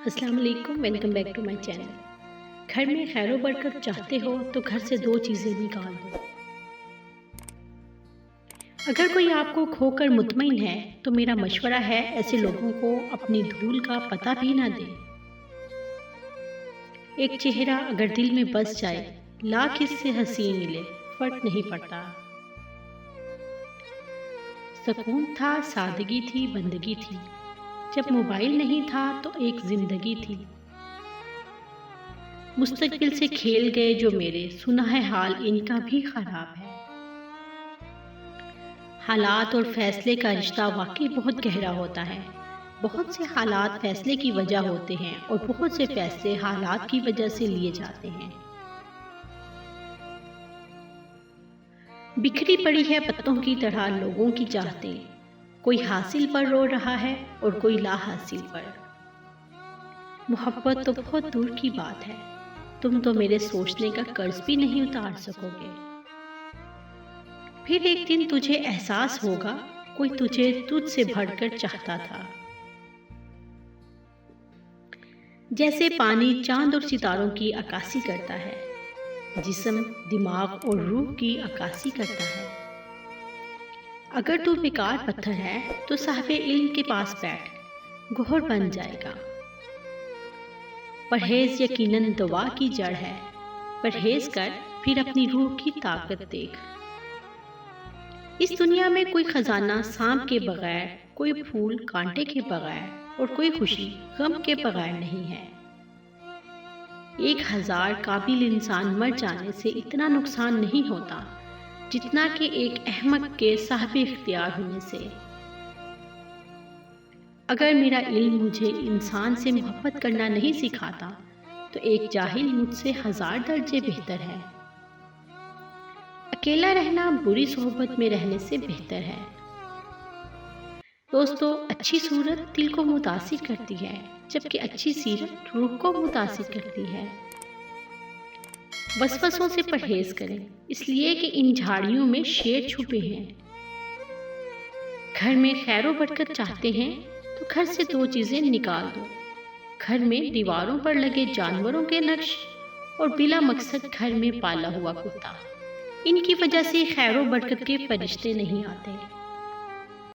السلام علیکم، welcome back to my channel. گھر میں خیر و برکت چاہتے ہو تو گھر سے دو چیزیں نکال دو۔ اگر کوئی آپ کو کھو کر مطمئن ہے تو میرا مشورہ ہے ایسے لوگوں کو اپنی دھول کا پتہ بھی نہ دے۔ ایک چہرہ اگر دل میں بس جائے، لاکھ اس سے حسین ملے، فرق نہیں پڑتا۔ سکون تھا، سادگی تھی، بندگی تھی۔ جب موبائل نہیں تھا تو ایک زندگی تھی۔ مستقبل سے کھیل گئے جو میرے، سنا ہے حال ان کا بھی خراب ہے۔ حالات اور فیصلے کا رشتہ واقعی بہت گہرا ہوتا ہے۔ بہت سے حالات فیصلے کی وجہ ہوتے ہیں اور بہت سے فیصلے حالات کی وجہ سے لیے جاتے ہیں۔ بکھری پڑی ہے پتوں کی طرح لوگوں کی چاہتے، کوئی حاصل پر رو رہا ہے اور کوئی لا حاصل پر۔ محبت تو بہت دور کی بات ہے، تم تو میرے سوچنے کا قرض بھی نہیں اتار سکو گے۔ پھر ایک دن تجھے احساس ہوگا کوئی تجھے تجھ سے بڑھ کر چاہتا تھا۔ جیسے پانی چاند اور ستاروں کی عکاسی کرتا ہے، جسم، دماغ اور روح کی عکاسی کرتا ہے۔ اگر تو بیکار پتھر ہے تو صاحب علم کے پاس بیٹھ، گوہر بن جائے گا۔ پرہیز یقیناً دوا کی جڑ ہے، پرہیز کر پھر اپنی روح کی طاقت دیکھ۔ اس دنیا میں کوئی خزانہ سانپ کے بغیر، کوئی پھول کانٹے کے بغیر اور کوئی خوشی غم کے بغیر نہیں ہے۔ 1000 قابل انسان مر جانے سے اتنا نقصان نہیں ہوتا جتنا کہ ایک احمق کے صاحب اختیار ہونے سے۔ اگر میرا علم مجھے انسان سے محبت کرنا نہیں سکھاتا تو ایک جاہل مجھ سے 1000 درجے بہتر ہے۔ اکیلا رہنا بری صحبت میں رہنے سے بہتر ہے۔ دوستو، اچھی صورت دل کو متاثر کرتی ہے، جبکہ اچھی سیرت روح کو متاثر کرتی ہے۔ وسوسوں سے پرہیز کریں، اس لیے کہ ان جھاڑیوں میں شیر چھپے ہیں۔ گھر میں خیر و برکت چاہتے ہیں تو گھر سے دو چیزیں نکال دو۔ گھر میں دیواروں پر لگے جانوروں کے نقش اور بلا مقصد گھر میں پالا ہوا کتا۔ ان کی وجہ سے خیر و برکت کے فرشتے نہیں آتے۔